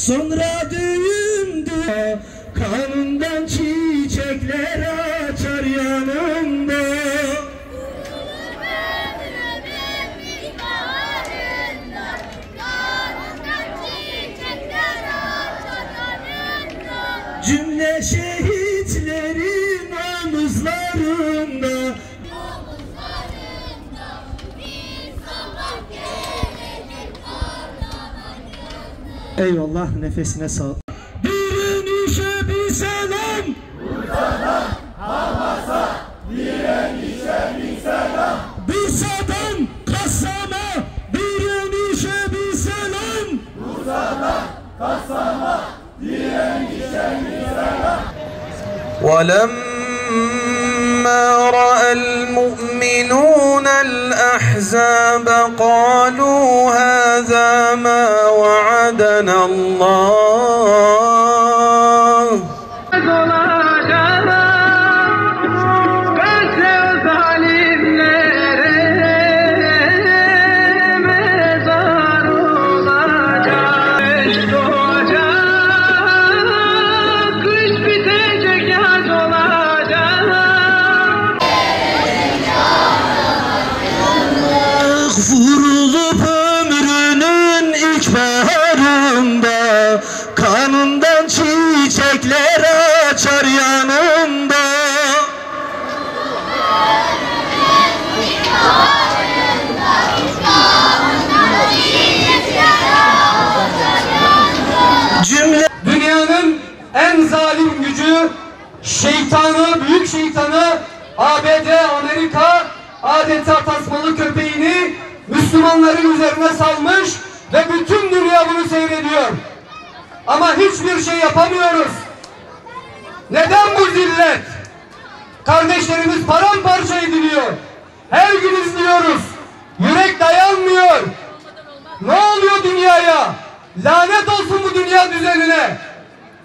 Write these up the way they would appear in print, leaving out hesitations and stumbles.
Sonra düğümdü, kanından çiçekler açar yanımda. Cümle şehitlerin omuzlarında, eyvallah, nefesine sağlık. Direnişe bir selam. Bursa'dan Hamas'a direnişe bir selam. Bursa'dan Kassam'a direnişe bir selam. Bursa'dan Kassam'a direnişe bir selam. ولما رأى المؤمنون الأحزاب قالوا هذا ما وعدنا الله Vurulup ömrünün ilk baharında, kanından çiçekler açar yanımda. Cümle dünyanın en zalim gücü, şeytanı, büyük şeytanı ABD, Amerika adeta tasmalı köpeğini Müslümanların üzerine salmış ve bütün dünya bunu seyrediyor. Ama hiçbir şey yapamıyoruz. Neden bu zillet? Kardeşlerimiz paramparça ediliyor. Her gün izliyoruz. Yürek dayanmıyor. Ne oluyor dünyaya? Lanet olsun bu dünya düzenine.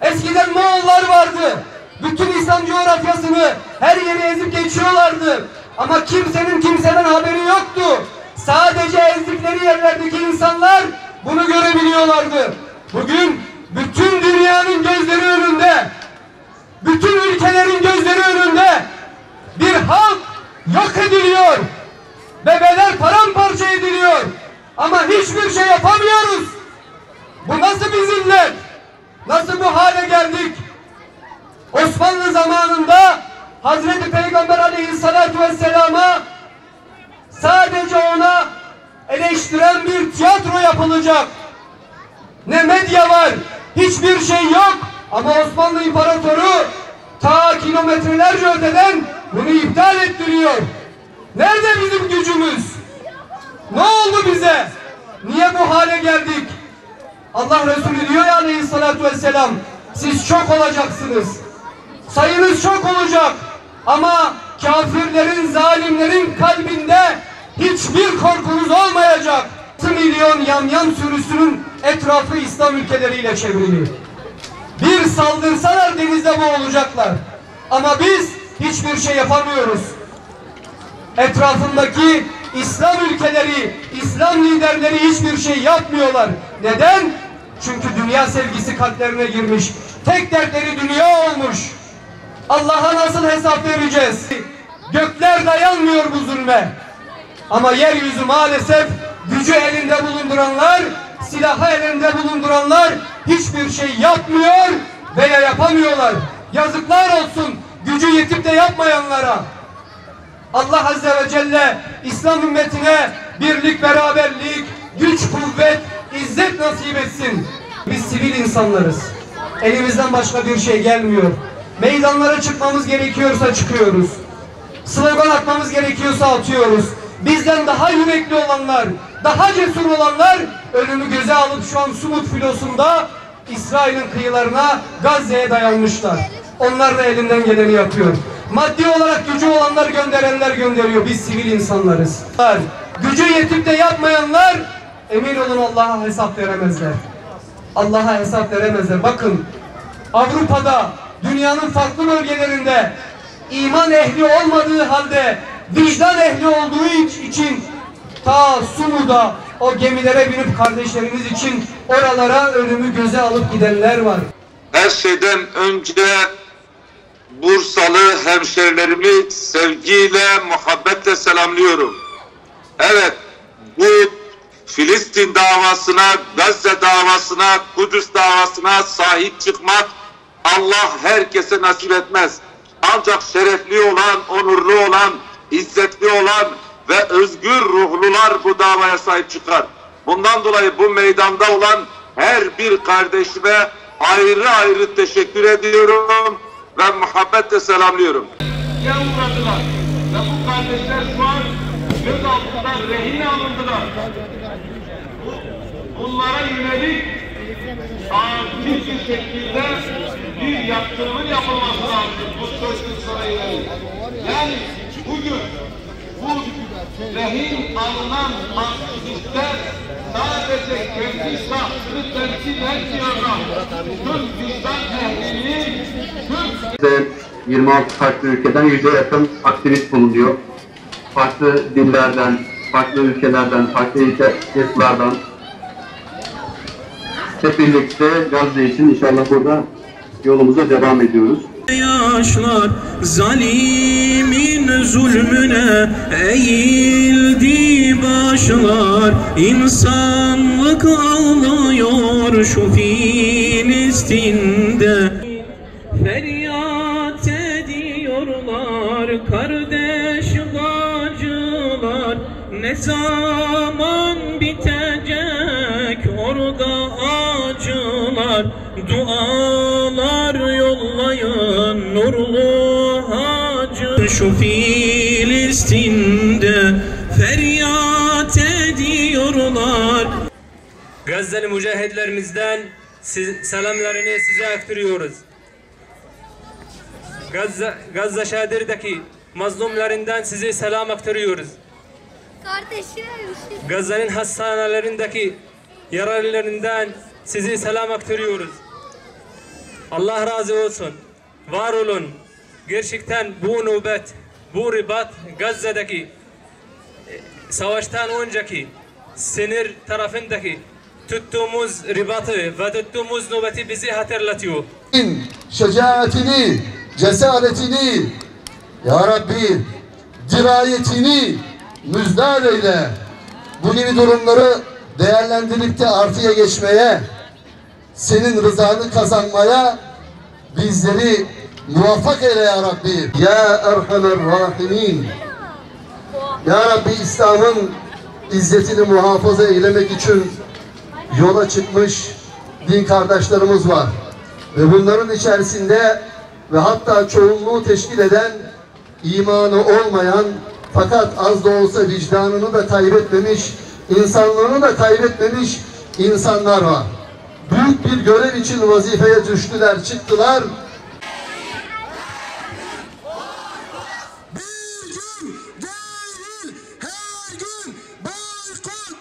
Eskiden Moğollar vardı. Bütün İslam coğrafyasını, her yeri ezip geçiyorlardı. Ama kimsenin kimseden haberi yoktu. Sadece ezdikleri yerlerdeki insanlar bunu görebiliyorlardı. Bugün bütün dünyanın gözleri önünde, bütün ülkelerin gözleri önünde bir halk yok ediliyor. Bebeler paramparça ediliyor. Ama hiçbir şey yapamıyoruz. Bu nasıl bir zillet? Nasıl bu hale geldik? Osmanlı zamanında Hazreti Peygamber Aleyhisselatü Vesselam'a sadece ona eleştiren bir tiyatro yapılacak. Ne medya var, hiçbir şey yok. Ama Osmanlı İmparatoru ta kilometrelerce öteden bunu iptal ettiriyor. Nerede bizim gücümüz? Ne oldu bize? Niye bu hale geldik? Allah Resulü diyor ya Aleyhisselatü Vesselam, siz çok olacaksınız. Sayınız çok olacak. Ama kafirlerin, zalimlerin kalbinde hiçbir korkunuz olmayacak. 6 milyon yamyam sürüsünün etrafı İslam ülkeleriyle çevrili. Bir saldırsalar denizde boğulacaklar. Ama biz hiçbir şey yapamıyoruz. Etrafındaki İslam ülkeleri, İslam liderleri hiçbir şey yapmıyorlar. Neden? Çünkü dünya sevgisi kalplerine girmiş. Tek dertleri dünya olmuş. Allah'a nasıl hesap vereceğiz? Gökler dayanmıyor bu zulme. Ama yeryüzü maalesef gücü elinde bulunduranlar, silahı elinde bulunduranlar hiçbir şey yapmıyor veya yapamıyorlar. Yazıklar olsun gücü yetip de yapmayanlara. Allah Azze ve Celle İslam ümmetine birlik, beraberlik, güç, kuvvet, izzet nasip etsin. Biz sivil insanlarız. Elimizden başka bir şey gelmiyor. Meydanlara çıkmamız gerekiyorsa çıkıyoruz. Slogan atmamız gerekiyorsa atıyoruz. Bizden daha yürekli olanlar, daha cesur olanlar ölümü göze alıp şu an Sumut filosunda İsrail'in kıyılarına, Gazze'ye dayanmışlar. Onlar da elinden geleni yapıyor. Maddi olarak gücü olanlar gönderenler gönderiyor. Biz sivil insanlarız. Gücü yetip de yapmayanlar emin olun Allah'a hesap veremezler. Allah'a hesap veremezler. Bakın Avrupa'da, dünyanın farklı bölgelerinde iman ehli olmadığı halde vicdan ehli olduğu için ta Sumu'da, o gemilere binip kardeşlerimiz için oralara ölümü göze alıp gidenler var. Her şeyden önce Bursalı hemşerilerimi sevgiyle, muhabbetle selamlıyorum. Evet, bu Filistin davasına, Gazze davasına, Kudüs davasına sahip çıkmak Allah herkese nasip etmez. Ancak şerefli olan, onurlu olan, izzetli olan ve özgür ruhlular bu davaya sahip çıkar. Bundan dolayı bu meydanda olan her bir kardeşime ayrı ayrı teşekkür ediyorum ve muhabbetle selamlıyorum. Uğradılar ve bu kardeşler şu an gözaltından rehin alındılar. Bunlara yönelik acil bir şekilde bir yaptırımın yapılması lazım bu çocuklara yönelik. Yani bugün bu rehin alınan aktivistler sadece kendi şahsını temsil etmiyorlar. Tüm vicdan ehlini, tüm 26 farklı ülkeden 100'e yakın aktivist bulunuyor. Farklı dillerden, farklı ülkelerden, farklı ırklardan hep birlikte Gazze için inşallah burada yolumuza devam ediyoruz. Yaşlar zalimin zulmüne eğildi başlar, insanlık ağlıyor şu Filistin'de. Feryat ediyorlar kardeş bacılar, ne zaman bitecek orada acılar? Dualar yollayın nurlu hacı, şu Filistin'de feryat ediyorlar. Gazze'li mücahitlerimizden selamlarını size aktarıyoruz. Gazze şehirindeki mazlumlarından size selam aktarıyoruz. Kardeşim. Gazze'nin hastanelerindeki yaralılarından size selam aktarıyoruz. Allah razı olsun. Var olun. Gerçekten bu nöbet, bu ribat Gazze'deki savaştan önceki sınır tarafındaki tuttuğumuz ribatı ve tuttuğumuz nöbeti bizi hatırlatıyor. Şecaatini, cesaretini, Ya Rabbi dirayetini müzdar eyle. Bu gibi durumları değerlendirip de artıya geçmeye, senin rızanı kazanmaya bizleri muvaffak eyle Ya Rabbi. Ya Erhamer Rahimin. Ya Rabbi İslam'ın izzetini muhafaza eylemek için yola çıkmış din kardeşlerimiz var. Ve bunların içerisinde ve hatta çoğunluğu teşkil eden imanı olmayan fakat az da olsa vicdanını da kaybetmemiş, insanlığını da kaybetmemiş insanlar var. Büyük bir görev için vazifeye düştüler, çıktılar. Bir gün değil, her gün boykot.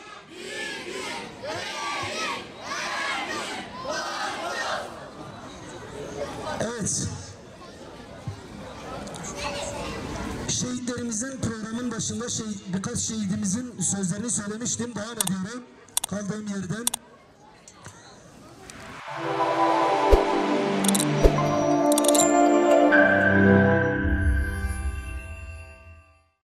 Evet. Şehitlerimizin programın başında birkaç şehidimizin sözlerini söylemiştim. Devam ediyorum kaldığım yerden.